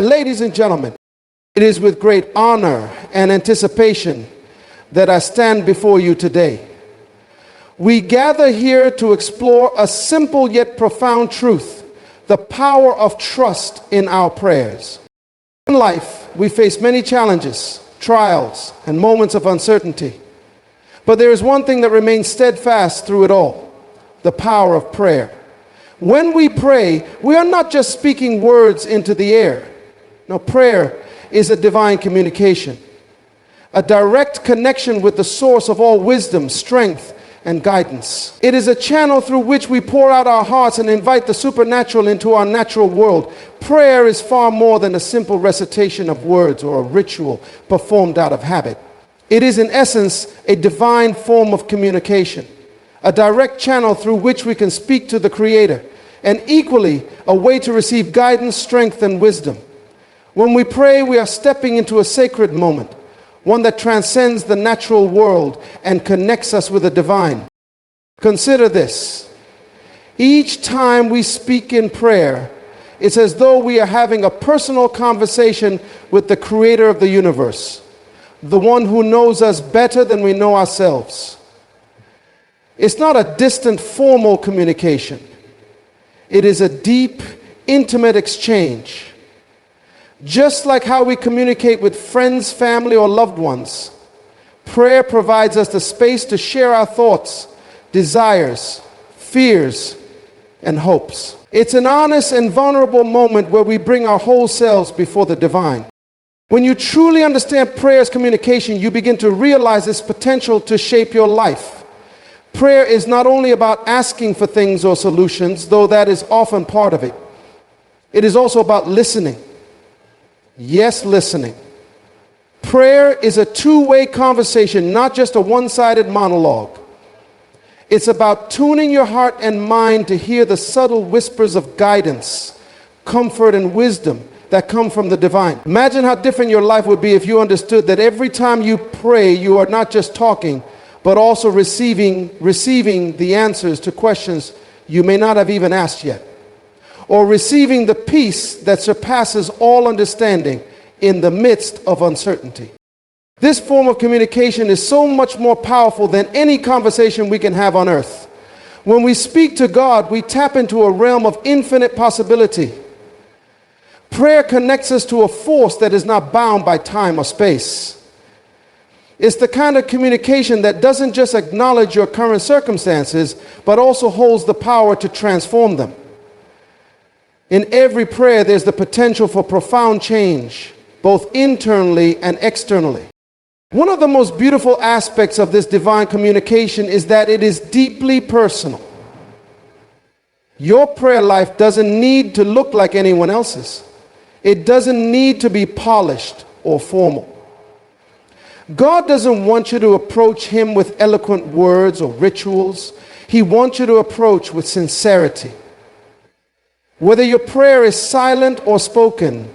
Ladies and gentlemen, it is with great honor and anticipation that I stand before you today. We gather here to explore a simple yet profound truth, the power of trust in our prayers. In life, we face many challenges, trials, and moments of uncertainty. But there is one thing that remains steadfast through it all, the power of prayer. When we pray, we are not just speaking words into the air. No, prayer is a divine communication, a direct connection with the source of all wisdom, strength, and guidance. It is a channel through which we pour out our hearts and invite the supernatural into our natural world. Prayer is far more than a simple recitation of words or a ritual performed out of habit. It is, in essence, a divine form of communication, a direct channel through which we can speak to the Creator, and equally a way to receive guidance, strength, and wisdom. When we pray, we are stepping into a sacred moment, one that transcends the natural world and connects us with the divine. Consider this. Each time we speak in prayer, it's as though we are having a personal conversation with the Creator of the universe, the one who knows us better than we know ourselves. It's not a distant, formal communication. It is a deep, intimate exchange. Just like how we communicate with friends, family, or loved ones, prayer provides us the space to share our thoughts, desires, fears, and hopes. It's an honest and vulnerable moment where we bring our whole selves before the divine. When you truly understand prayer's communication, you begin to realize its potential to shape your life. Prayer is not only about asking for things or solutions, though that is often part of it. It is also about listening. Yes, listening. Prayer is a two-way conversation, not just a one-sided monologue. It's about tuning your heart and mind to hear the subtle whispers of guidance, comfort, and wisdom that come from the divine. Imagine how different your life would be if you understood that every time you pray, you are not just talking, but also receiving the answers to questions you may not have even asked yet, or receiving the peace that surpasses all understanding in the midst of uncertainty. This form of communication is so much more powerful than any conversation we can have on earth. When we speak to God, we tap into a realm of infinite possibility. Prayer connects us to a force that is not bound by time or space. It's the kind of communication that doesn't just acknowledge your current circumstances, but also holds the power to transform them. In every prayer, there's the potential for profound change, both internally and externally. One of the most beautiful aspects of this divine communication is that it is deeply personal. Your prayer life doesn't need to look like anyone else's. It doesn't need to be polished or formal. God doesn't want you to approach Him with eloquent words or rituals. He wants you to approach with sincerity. Whether your prayer is silent or spoken,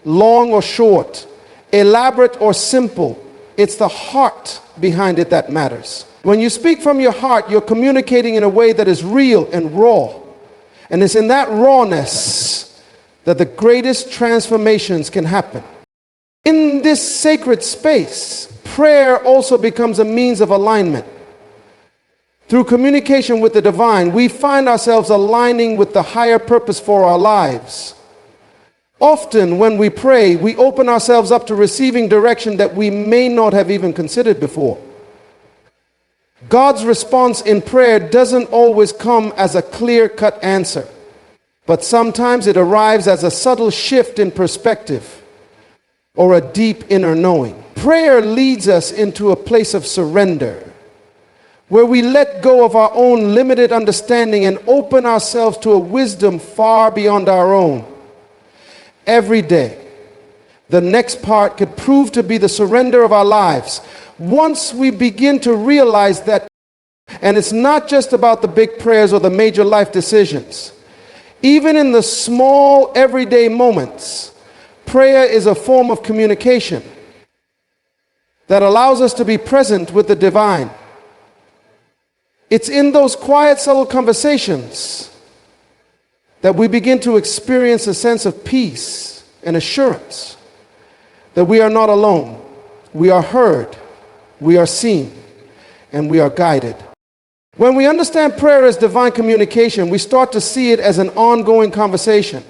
long or short, elaborate or simple, it's the heart behind it that matters. When you speak from your heart, you're communicating in a way that is real and raw. And it's in that rawness that the greatest transformations can happen. In this sacred space, prayer also becomes a means of alignment. Through communication with the divine, we find ourselves aligning with the higher purpose for our lives. Often when we pray, we open ourselves up to receiving direction that we may not have even considered before. God's response in prayer doesn't always come as a clear-cut answer, but sometimes it arrives as a subtle shift in perspective or a deep inner knowing. Prayer leads us into a place of surrender, where we let go of our own limited understanding and open ourselves to a wisdom far beyond our own. Every day, the next part could prove to be the surrender of our lives. Once we begin to realize that, and it's not just about the big prayers or the major life decisions. Even in the small, everyday moments, prayer is a form of communication that allows us to be present with the divine. It's in those quiet, subtle conversations that we begin to experience a sense of peace and assurance that we are not alone. We are heard, we are seen, and we are guided. When we understand prayer as divine communication, we start to see it as an ongoing conversation,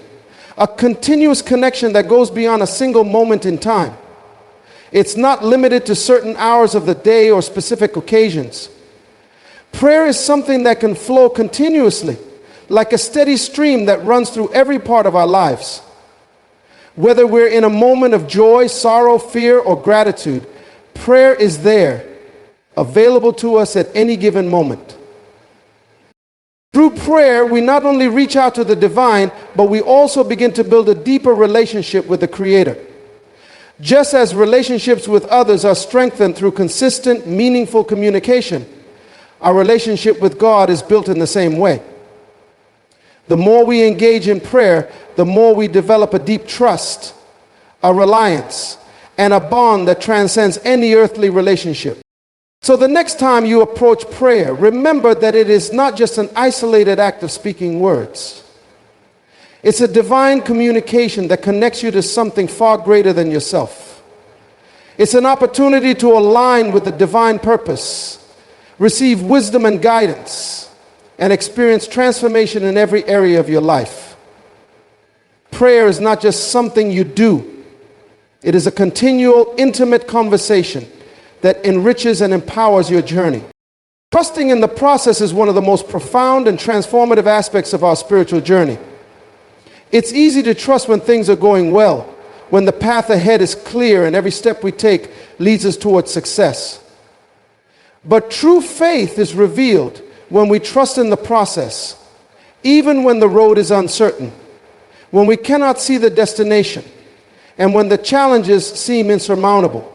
a continuous connection that goes beyond a single moment in time. It's not limited to certain hours of the day or specific occasions. Prayer is something that can flow continuously, like a steady stream that runs through every part of our lives. Whether we're in a moment of joy, sorrow, fear, or gratitude, prayer is there, available to us at any given moment. Through prayer, we not only reach out to the divine, but we also begin to build a deeper relationship with the Creator. Just as relationships with others are strengthened through consistent, meaningful communication, our relationship with God is built in the same way. The more we engage in prayer, the more we develop a deep trust, a reliance, and a bond that transcends any earthly relationship. So the next time you approach prayer, remember that it is not just an isolated act of speaking words. It's a divine communication that connects you to something far greater than yourself. It's an opportunity to align with the divine purpose, receive wisdom and guidance, and experience transformation in every area of your life. Prayer is not just something you do. It is a continual, intimate conversation that enriches and empowers your journey. Trusting in the process is one of the most profound and transformative aspects of our spiritual journey. It's easy to trust when things are going well, when the path ahead is clear and every step we take leads us towards success. But true faith is revealed when we trust in the process, even when the road is uncertain, when we cannot see the destination, and when the challenges seem insurmountable.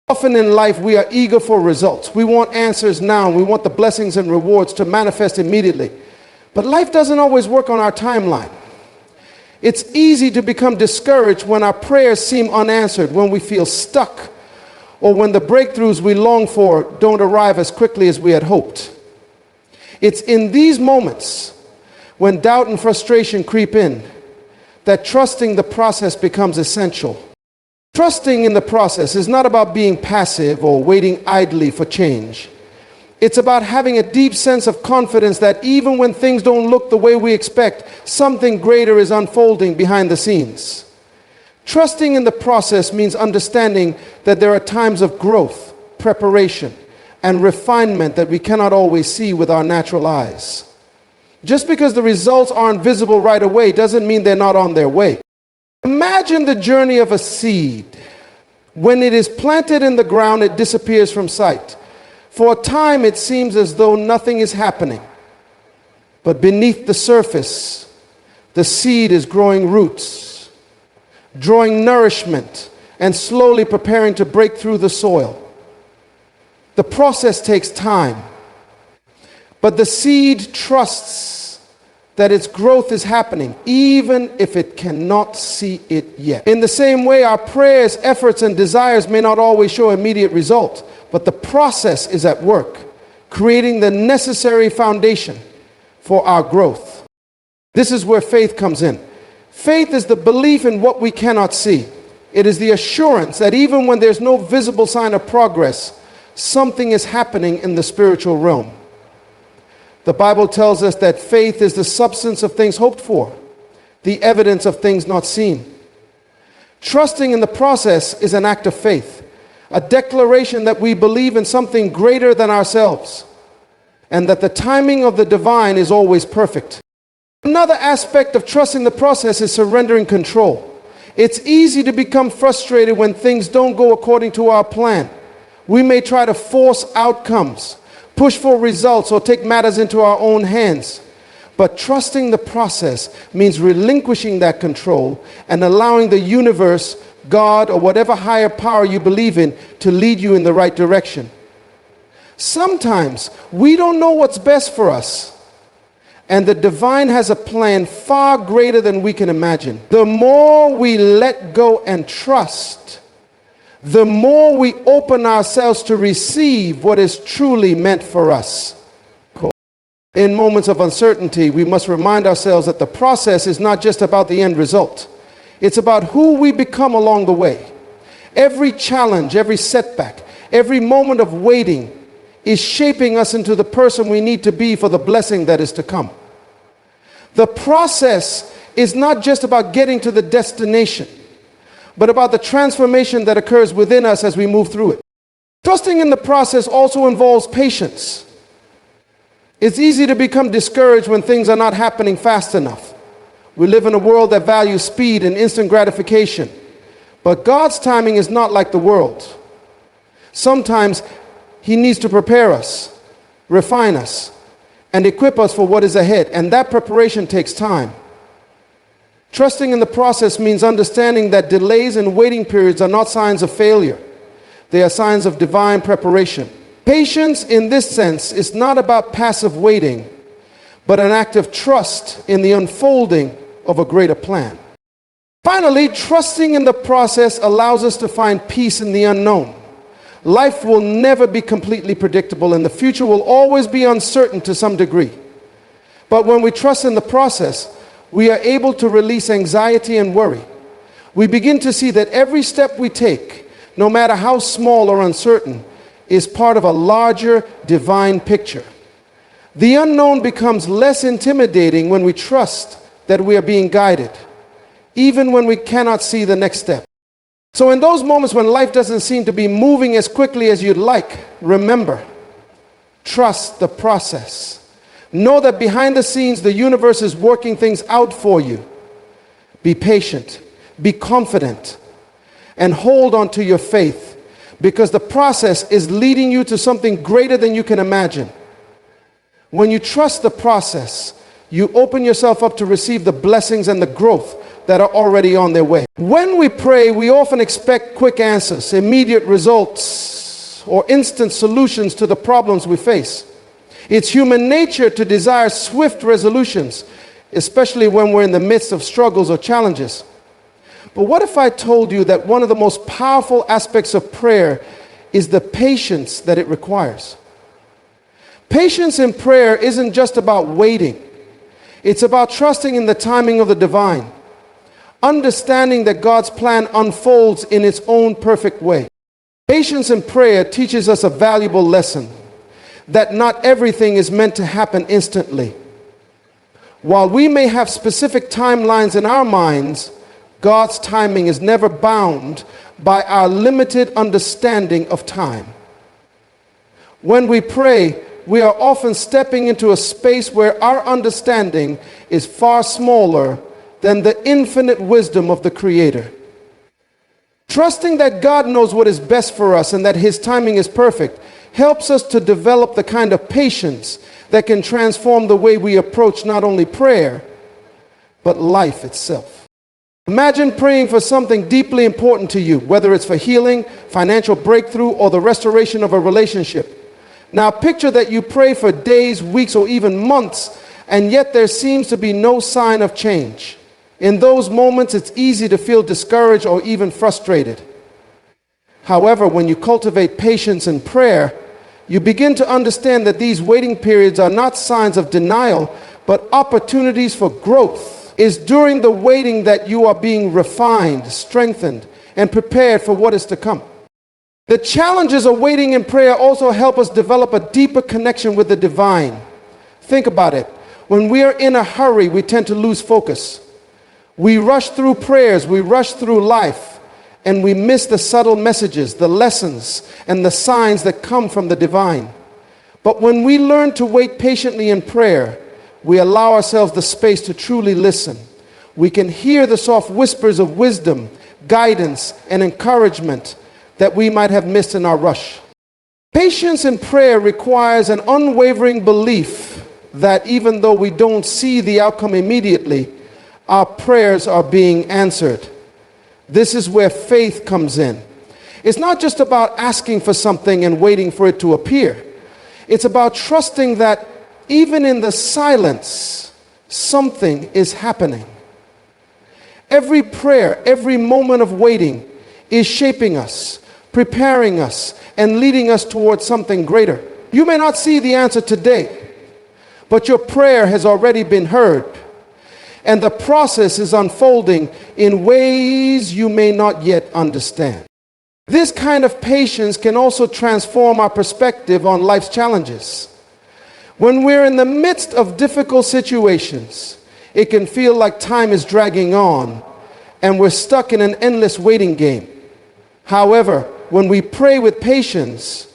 Often in life, we are eager for results. We want answers now, and we want the blessings and rewards to manifest immediately. But life doesn't always work on our timeline. It's easy to become discouraged when our prayers seem unanswered, when we feel stuck, or when the breakthroughs we long for don't arrive as quickly as we had hoped. It's in these moments, when doubt and frustration creep in, that trusting the process becomes essential. Trusting in the process is not about being passive or waiting idly for change. It's about having a deep sense of confidence that even when things don't look the way we expect, something greater is unfolding behind the scenes. Trusting in the process means understanding that there are times of growth, preparation, and refinement that we cannot always see with our natural eyes. Just because the results aren't visible right away doesn't mean they're not on their way. Imagine the journey of a seed. When it is planted in the ground, it disappears from sight. For a time, it seems as though nothing is happening. But beneath the surface, the seed is growing roots, drawing nourishment, and slowly preparing to break through the soil. The process takes time, but the seed trusts that its growth is happening, even if it cannot see it yet. In the same way, our prayers, efforts, and desires may not always show immediate results, but the process is at work, creating the necessary foundation for our growth. This is where faith comes in. Faith is the belief in what we cannot see. It is the assurance that even when there's no visible sign of progress, something is happening in the spiritual realm. The Bible tells us that faith is the substance of things hoped for, the evidence of things not seen. Trusting in the process is an act of faith, a declaration that we believe in something greater than ourselves, and that the timing of the divine is always perfect. Another aspect of trusting the process is surrendering control. It's easy to become frustrated when things don't go according to our plan. We may try to force outcomes, push for results, or take matters into our own hands. But trusting the process means relinquishing that control and allowing the universe, God, or whatever higher power you believe in to lead you in the right direction. Sometimes we don't know what's best for us, and the divine has a plan far greater than we can imagine. The more we let go and trust, the more we open ourselves to receive what is truly meant for us. In moments of uncertainty, we must remind ourselves that the process is not just about the end result. It's about who we become along the way. Every challenge, every setback, every moment of waiting is shaping us into the person we need to be for the blessing that is to come. The process is not just about getting to the destination, but about the transformation that occurs within us as we move through it. Trusting in the process also involves patience. It's easy to become discouraged when things are not happening fast enough. We live in a world that values speed and instant gratification. But God's timing is not like the world. Sometimes He needs to prepare us, refine us, and equip us for what is ahead. And that preparation takes time. Trusting in the process means understanding that delays and waiting periods are not signs of failure. They are signs of divine preparation. Patience in this sense is not about passive waiting, but an act of trust in the unfolding of a greater plan. Finally, trusting in the process allows us to find peace in the unknown. Life will never be completely predictable, and the future will always be uncertain to some degree. But when we trust in the process, we are able to release anxiety and worry. We begin to see that every step we take, no matter how small or uncertain, is part of a larger divine picture. The unknown becomes less intimidating when we trust that we are being guided, even when we cannot see the next step. So in those moments when life doesn't seem to be moving as quickly as you'd like, remember, trust the process. Know that behind the scenes, the universe is working things out for you. Be patient, be confident, and hold on to your faith, because the process is leading you to something greater than you can imagine. When you trust the process, you open yourself up to receive the blessings and the growth that are already on their way. When we pray, we often expect quick answers, immediate results, or instant solutions to the problems we face. It's human nature to desire swift resolutions, especially when we're in the midst of struggles or challenges. But what if I told you that one of the most powerful aspects of prayer is the patience that it requires? Patience in prayer isn't just about waiting. It's about trusting in the timing of the divine, understanding that God's plan unfolds in its own perfect way. Patience in prayer teaches us a valuable lesson, that not everything is meant to happen instantly. While we may have specific timelines in our minds, God's timing is never bound by our limited understanding of time. When we pray, we are often stepping into a space where our understanding is far smaller than the infinite wisdom of the Creator. Trusting that God knows what is best for us and that His timing is perfect helps us to develop the kind of patience that can transform the way we approach not only prayer, but life itself. Imagine praying for something deeply important to you, whether it's for healing, financial breakthrough, or the restoration of a relationship. Now picture that you pray for days, weeks, or even months, and yet there seems to be no sign of change. In those moments, it's easy to feel discouraged or even frustrated. However, when you cultivate patience in prayer, you begin to understand that these waiting periods are not signs of denial, but opportunities for growth. It's during the waiting that you are being refined, strengthened, and prepared for what is to come. The challenges of waiting in prayer also help us develop a deeper connection with the divine. Think about it. When we are in a hurry, we tend to lose focus. We rush through prayers, we rush through life, and we miss the subtle messages, the lessons, and the signs that come from the divine. But when we learn to wait patiently in prayer, we allow ourselves the space to truly listen. We can hear the soft whispers of wisdom, guidance, and encouragement that we might have missed in our rush. Patience in prayer requires an unwavering belief that even though we don't see the outcome immediately, our prayers are being answered. This is where faith comes in. It's not just about asking for something and waiting for it to appear. It's about trusting that even in the silence, something is happening. Every prayer, every moment of waiting is shaping us, preparing us, and leading us towards something greater. You may not see the answer today, but your prayer has already been heard. and the process is unfolding in ways you may not yet understand. This kind of patience can also transform our perspective on life's challenges. When we're in the midst of difficult situations, it can feel like time is dragging on and we're stuck in an endless waiting game. However, when we pray with patience,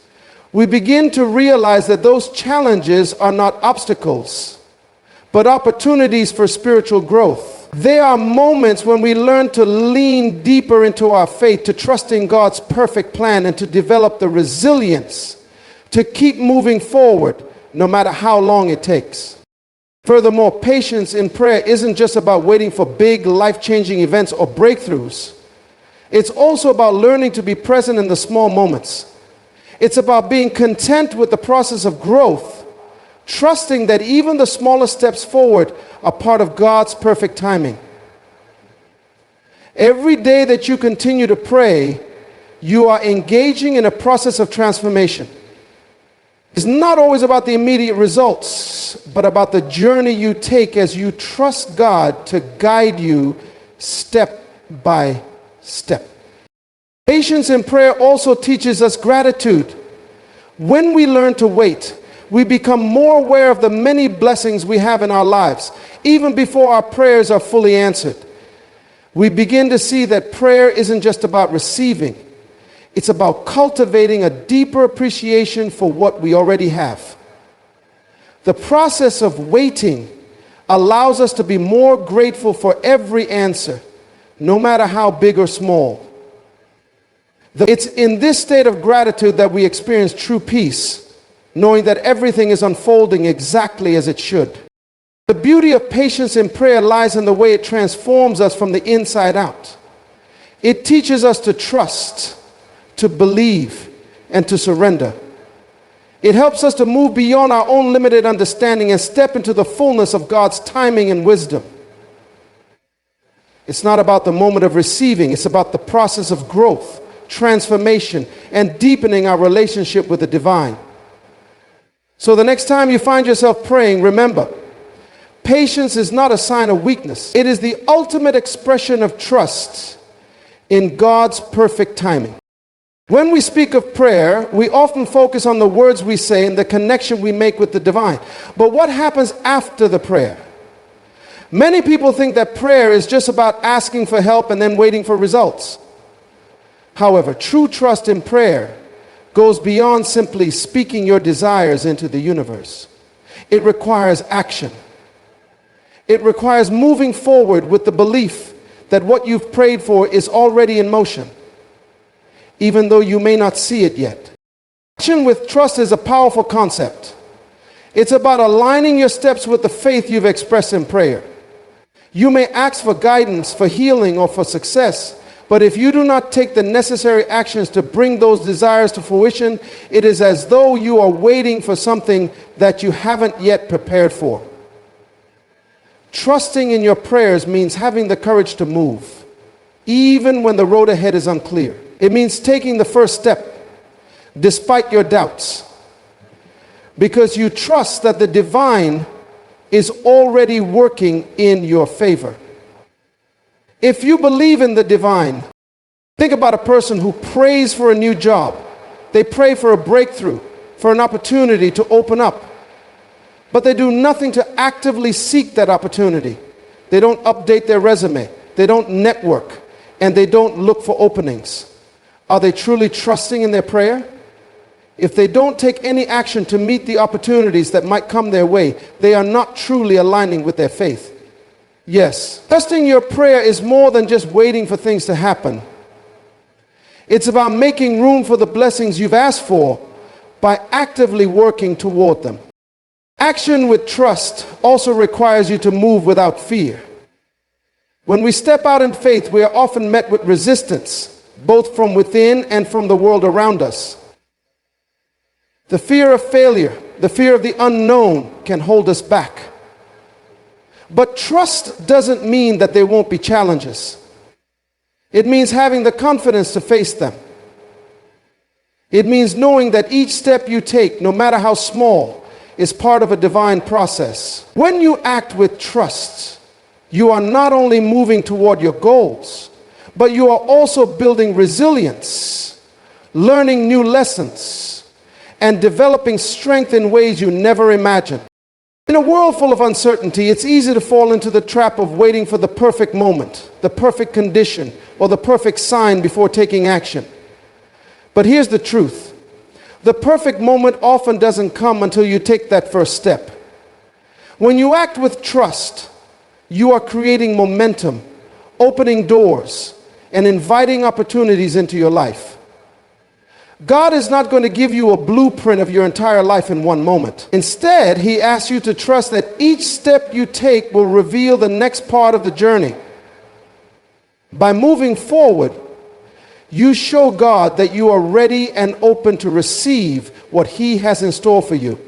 we begin to realize that those challenges are not obstacles, but opportunities for spiritual growth. They are moments when we learn to lean deeper into our faith, to trust in God's perfect plan, and to develop the resilience to keep moving forward no matter how long it takes. Furthermore, patience in prayer isn't just about waiting for big life-changing events or breakthroughs. It's also about learning to be present in the small moments. It's about being content with the process of growth, trusting that even the smallest steps forward are part of God's perfect timing. Every day that you continue to pray, you are engaging in a process of transformation. It's not always about the immediate results, but about the journey you take as you trust God to guide you step by step. Patience in prayer also teaches us gratitude. When we learn to wait, we become more aware of the many blessings we have in our lives, even before our prayers are fully answered. We begin to see that prayer isn't just about receiving. It's about cultivating a deeper appreciation for what we already have. The process of waiting allows us to be more grateful for every answer, no matter how big or small. It's in this state of gratitude that we experience true peace, knowing that everything is unfolding exactly as it should. The beauty of patience in prayer lies in the way it transforms us from the inside out. It teaches us to trust, to believe, and to surrender. It helps us to move beyond our own limited understanding and step into the fullness of God's timing and wisdom. It's not about the moment of receiving, it's about the process of growth, transformation, and deepening our relationship with the divine. So the next time you find yourself praying, remember, patience is not a sign of weakness. It is the ultimate expression of trust in God's perfect timing. When we speak of prayer, we often focus on the words we say and the connection we make with the divine. But what happens after the prayer? Many people think that prayer is just about asking for help and then waiting for results. However, true trust in prayer goes beyond simply speaking your desires into the universe. It requires action. It requires moving forward with the belief that what you've prayed for is already in motion, even though you may not see it yet. Action with trust is a powerful concept. It's about aligning your steps with the faith you've expressed in prayer. You may ask for guidance, for healing, or for success, but if you do not take the necessary actions to bring those desires to fruition, it is as though you are waiting for something that you haven't yet prepared for. Trusting in your prayers means having the courage to move, even when the road ahead is unclear. It means taking the first step, despite your doubts, because you trust that the divine is already working in your favor. If you believe in the divine, think about a person who prays for a new job. They pray for a breakthrough, for an opportunity to open up, but they do nothing to actively seek that opportunity. They don't update their resume, they don't network, and they don't look for openings. Are they truly trusting in their prayer? If they don't take any action to meet the opportunities that might come their way, they are not truly aligning with their faith. Yes, trusting your prayer is more than just waiting for things to happen. It's about making room for the blessings you've asked for by actively working toward them. Action with trust also requires you to move without fear. When we step out in faith, we are often met with resistance, both from within and from the world around us. The fear of failure, the fear of the unknown can hold us back. But trust doesn't mean that there won't be challenges. It means having the confidence to face them. It means knowing that each step you take, no matter how small, is part of a divine process. When you act with trust, You are not only moving toward your goals, but you are also building resilience, learning new lessons, and developing strength in ways you never imagined. In a world full of uncertainty, it's easy to fall into the trap of waiting for the perfect moment, the perfect condition, or the perfect sign before taking action. But here's the truth. The perfect moment often doesn't come until you take that first step. When you act with trust, you are creating momentum, opening doors, and inviting opportunities into your life. God is not going to give you a blueprint of your entire life in one moment. Instead, He asks you to trust that each step you take will reveal the next part of the journey. By moving forward, you show God that you are ready and open to receive what He has in store for you.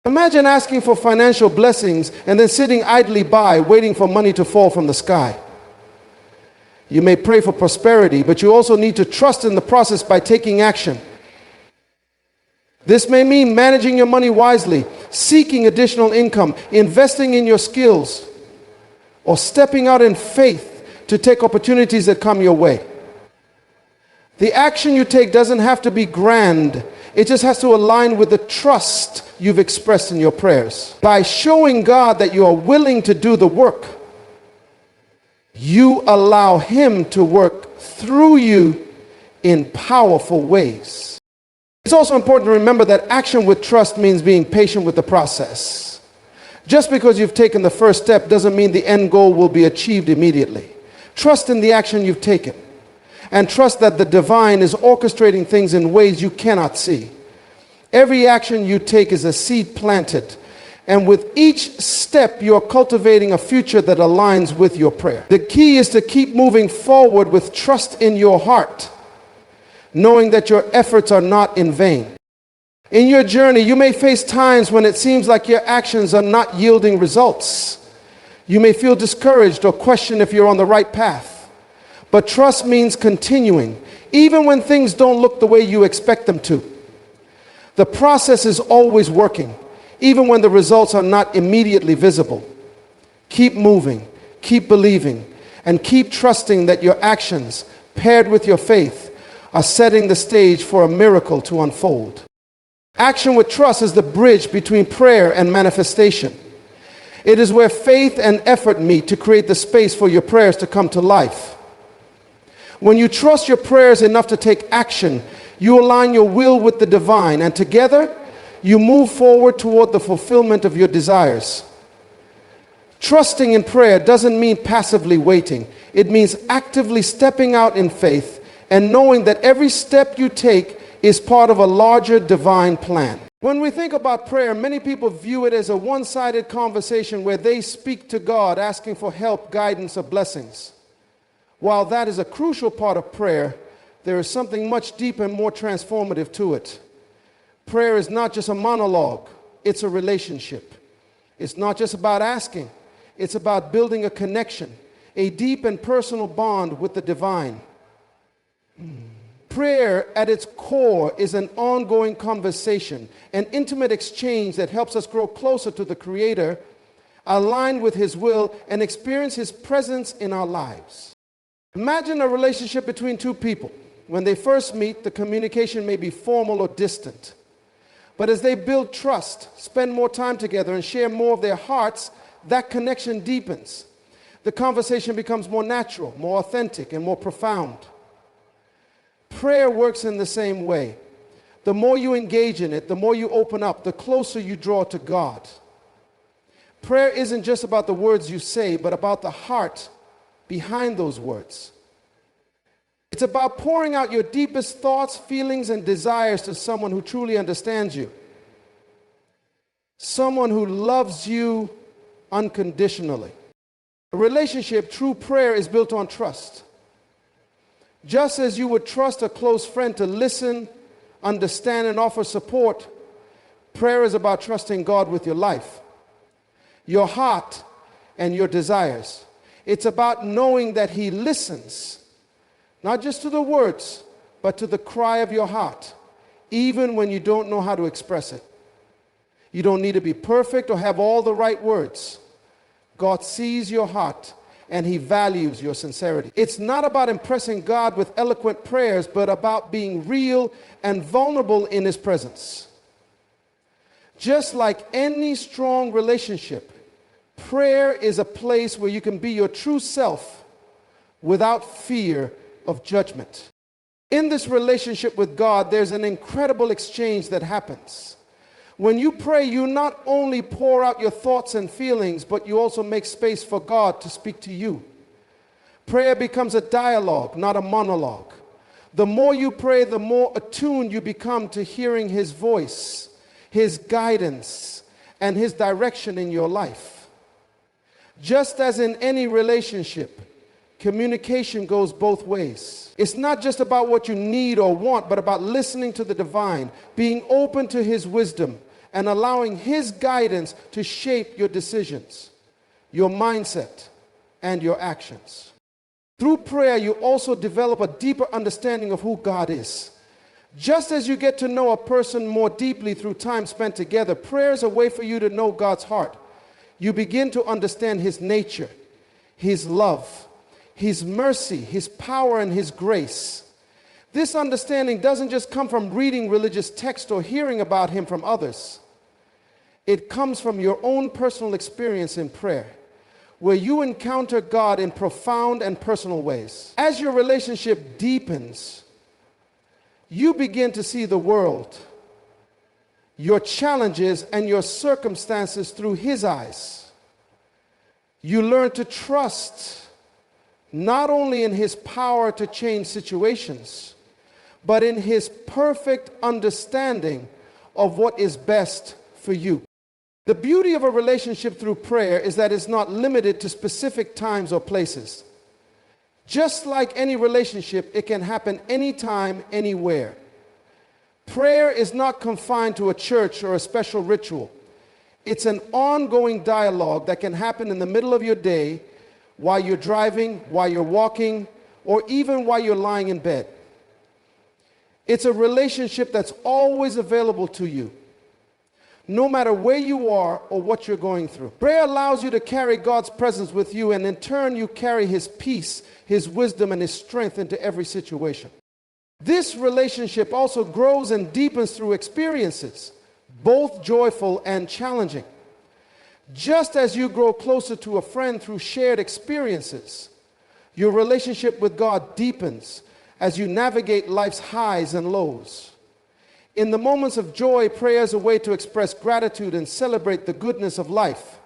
Imagine asking for financial blessings and then sitting idly by, waiting for money to fall from the sky. You may pray for prosperity, but you also need to trust in the process by taking action. This may mean managing your money wisely, seeking additional income, investing in your skills, or stepping out in faith to take opportunities that come your way. The action you take doesn't have to be grand. It just has to align with the trust you've expressed in your prayers. By showing God that you are willing to do the work, you allow Him to work through you in powerful ways. It's also important to remember that action with trust means being patient with the process. Just because you've taken the first step doesn't mean the end goal will be achieved immediately. Trust in the action you've taken, and trust that the divine is orchestrating things in ways you cannot see. Every action you take is a seed planted, and with each step, you're cultivating a future that aligns with your prayer. The key is to keep moving forward with trust in your heart, knowing that your efforts are not in vain. In your journey, you may face times when it seems like your actions are not yielding results. You may feel discouraged or question if you're on the right path. But trust means continuing, even when things don't look the way you expect them to. The process is always working, even when the results are not immediately visible. Keep moving, keep believing, and keep trusting that your actions, paired with your faith, are setting the stage for a miracle to unfold. Action with trust is the bridge between prayer and manifestation. It is where faith and effort meet to create the space for your prayers to come to life. When you trust your prayers enough to take action, you align your will with the divine, and together, you move forward toward the fulfillment of your desires. Trusting in prayer doesn't mean passively waiting. It means actively stepping out in faith and knowing that every step you take is part of a larger divine plan. When we think about prayer, many people view it as a one-sided conversation where they speak to God asking for help, guidance, or blessings. While that is a crucial part of prayer, there is something much deeper and more transformative to it. Prayer is not just a monologue, it's a relationship. It's not just about asking, it's about building a connection, a deep and personal bond with the divine. Prayer at its core is an ongoing conversation, an intimate exchange that helps us grow closer to the Creator, align with His will, and experience His presence in our lives. Imagine a relationship between two people. When they first meet, the communication may be formal or distant. But as they build trust, spend more time together, and share more of their hearts, that connection deepens. The conversation becomes more natural, more authentic, and more profound. Prayer works in the same way. The more you engage in it, the more you open up, the closer you draw to God. Prayer isn't just about the words you say, but about the heart behind those words. It's about pouring out your deepest thoughts, feelings, and desires to someone who truly understands you. Someone who loves you unconditionally. A relationship, true prayer, is built on trust. Just as you would trust a close friend to listen, understand, and offer support, prayer is about trusting God with your life, your heart, and your desires. It's about knowing that He listens, not just to the words, but to the cry of your heart, even when you don't know how to express it. You don't need to be perfect or have all the right words. God sees your heart and he values your sincerity. It's not about impressing God with eloquent prayers, but about being real and vulnerable in his presence. Just like any strong relationship, prayer is a place where you can be your true self without fear of judgment. In this relationship with God, there's an incredible exchange that happens. When you pray, you not only pour out your thoughts and feelings, but you also make space for God to speak to you. Prayer becomes a dialogue, not a monologue. The more you pray, the more attuned you become to hearing his voice, his guidance, and his direction in your life. Just as in any relationship, communication goes both ways. It's not just about what you need or want, but about listening to the divine, being open to his wisdom, and allowing his guidance to shape your decisions, your mindset, and your actions. Through prayer, you also develop a deeper understanding of who God is. Just as you get to know a person more deeply through time spent together, prayer is a way for you to know God's heart. You begin to understand his nature, his love, his mercy, his power, and his grace. This understanding doesn't just come from reading religious text or hearing about him from others. It comes from your own personal experience in prayer, where you encounter God in profound and personal ways. As your relationship deepens, you begin to see the world, your challenges, and your circumstances through his eyes. You learn to trust not only in his power to change situations, but in his perfect understanding of what is best for you. The beauty of a relationship through prayer is that it's not limited to specific times or places. Just like any relationship, it can happen anytime, anywhere. Prayer is not confined to a church or a special ritual. It's an ongoing dialogue that can happen in the middle of your day, while you're driving, while you're walking, or even while you're lying in bed. It's a relationship that's always available to you, no matter where you are or what you're going through. Prayer allows you to carry God's presence with you, and in turn you carry his peace, his wisdom, and his strength into every situation. This relationship also grows and deepens through experiences, both joyful and challenging. Just as you grow closer to a friend through shared experiences, your relationship with God deepens as you navigate life's highs and lows. In the moments of joy, prayer is a way to express gratitude and celebrate the goodness of life.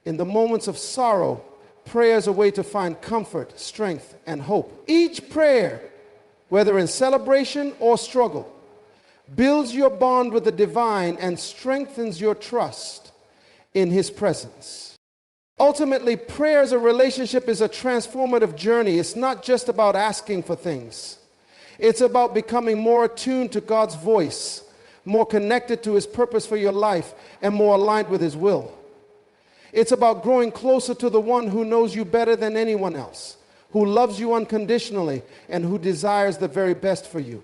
In the moments of sorrow, prayer is a way to find comfort, strength, and hope. Each prayer, whether in celebration or struggle, builds your bond with the divine and strengthens your trust in his presence. Ultimately, prayer as a relationship is a transformative journey. It's not just about asking for things. It's about becoming more attuned to God's voice, more connected to his purpose for your life, and more aligned with his will. It's about growing closer to the one who knows you better than anyone else, who loves you unconditionally, and who desires the very best for you.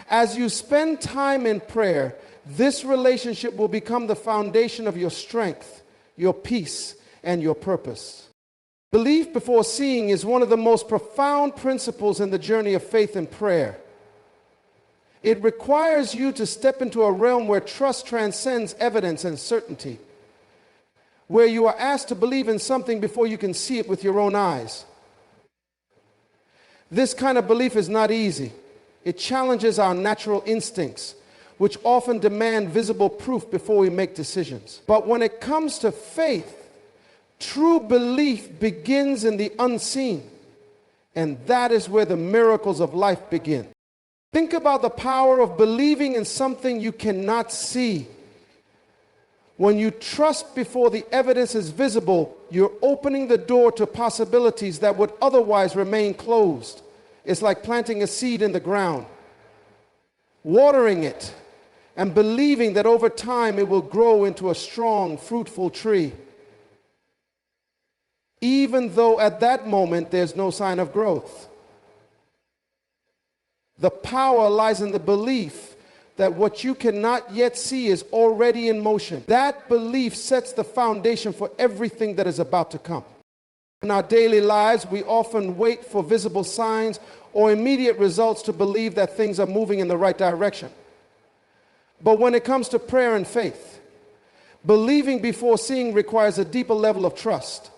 As you spend time in prayer, this relationship will become the foundation of your strength, your peace, and your purpose. Belief before seeing is one of the most profound principles in the journey of faith and prayer. It requires you to step into a realm where trust transcends evidence and certainty, where you are asked to believe in something before you can see it with your own eyes. This kind of belief is not easy. It challenges our natural instincts, which often demand visible proof before we make decisions. But when it comes to faith, true belief begins in the unseen, and that is where the miracles of life begin. Think about the power of believing in something you cannot see. When you trust before the evidence is visible, you're opening the door to possibilities that would otherwise remain closed. It's like planting a seed in the ground, watering it, and believing that over time it will grow into a strong, fruitful tree, even though at that moment there's no sign of growth. The power lies in the belief that what you cannot yet see is already in motion. That belief sets the foundation for everything that is about to come. In our daily lives, we often wait for visible signs or immediate results to believe that things are moving in the right direction. But when it comes to prayer and faith, believing before seeing requires a deeper level of trust.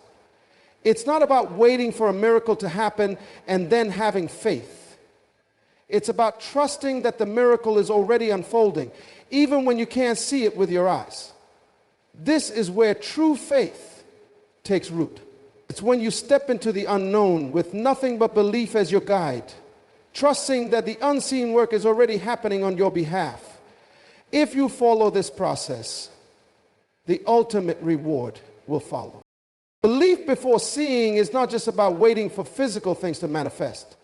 It's not about waiting for a miracle to happen and then having faith. It's about trusting that the miracle is already unfolding, even when you can't see it with your eyes. This is where true faith takes root. It's when you step into the unknown with nothing but belief as your guide, trusting that the unseen work is already happening on your behalf. If you follow this process, the ultimate reward will follow. Belief before seeing is not just about waiting for physical things to manifest.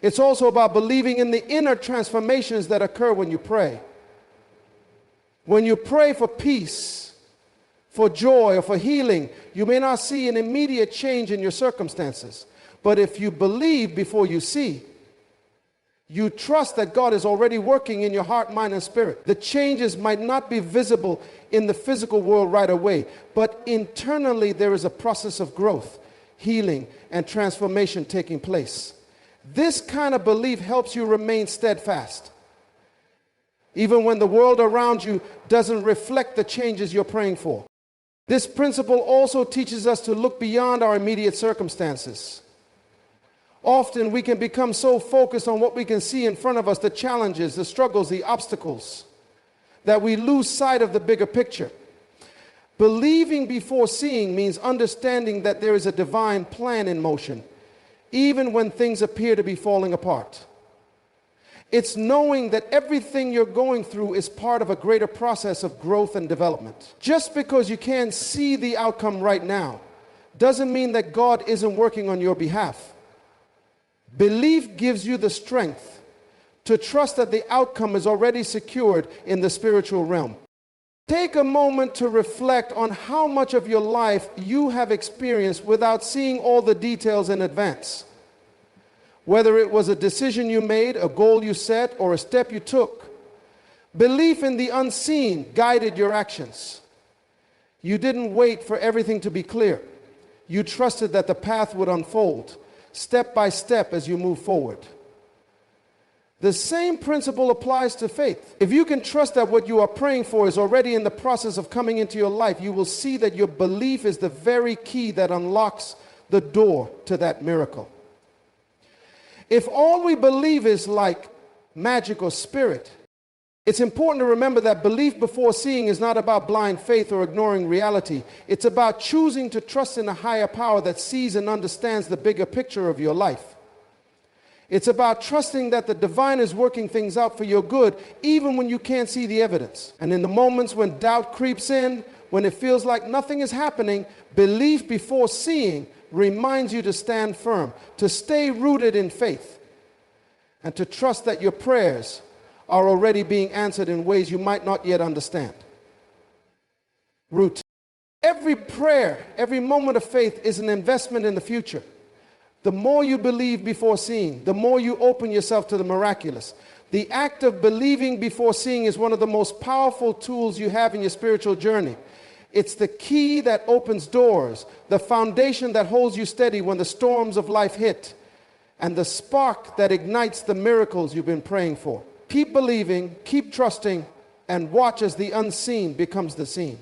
It's also about believing in the inner transformations that occur when you pray. When you pray for peace, for joy, or for healing, you may not see an immediate change in your circumstances. But if you believe before you see, you trust that God is already working in your heart, mind, and spirit. The changes might not be visible in the physical world right away, but internally there is a process of growth, healing, and transformation taking place. This kind of belief helps you remain steadfast, even when the world around you doesn't reflect the changes you're praying for. This principle also teaches us to look beyond our immediate circumstances. Often we can become so focused on what we can see in front of us, the challenges, the struggles, the obstacles, that we lose sight of the bigger picture. Believing before seeing means understanding that there is a divine plan in motion, even when things appear to be falling apart. It's knowing that everything you're going through is part of a greater process of growth and development. Just because you can't see the outcome right now doesn't mean that God isn't working on your behalf. Belief gives you the strength to trust that the outcome is already secured in the spiritual realm. Take a moment to reflect on how much of your life you have experienced without seeing all the details in advance. Whether it was a decision you made, a goal you set, or a step you took, belief in the unseen guided your actions. You didn't wait for everything to be clear. You trusted that the path would unfold, step by step as you move forward. The same principle applies to faith. If you can trust that what you are praying for is already in the process of coming into your life, you will see that your belief is the very key that unlocks the door to that miracle. If all we believe is like magic or spirit, it's important to remember that belief before seeing is not about blind faith or ignoring reality. It's about choosing to trust in a higher power that sees and understands the bigger picture of your life. It's about trusting that the divine is working things out for your good, even when you can't see the evidence. And in the moments when doubt creeps in, when it feels like nothing is happening, belief before seeing reminds you to stand firm, to stay rooted in faith, and to trust that your prayers are already being answered in ways you might not yet understand. Root. Every prayer, every moment of faith is an investment in the future. The more you believe before seeing, the more you open yourself to the miraculous. The act of believing before seeing is one of the most powerful tools you have in your spiritual journey. It's the key that opens doors, the foundation that holds you steady when the storms of life hit, and the spark that ignites the miracles you've been praying for. Keep believing, keep trusting, and watch as the unseen becomes the seen.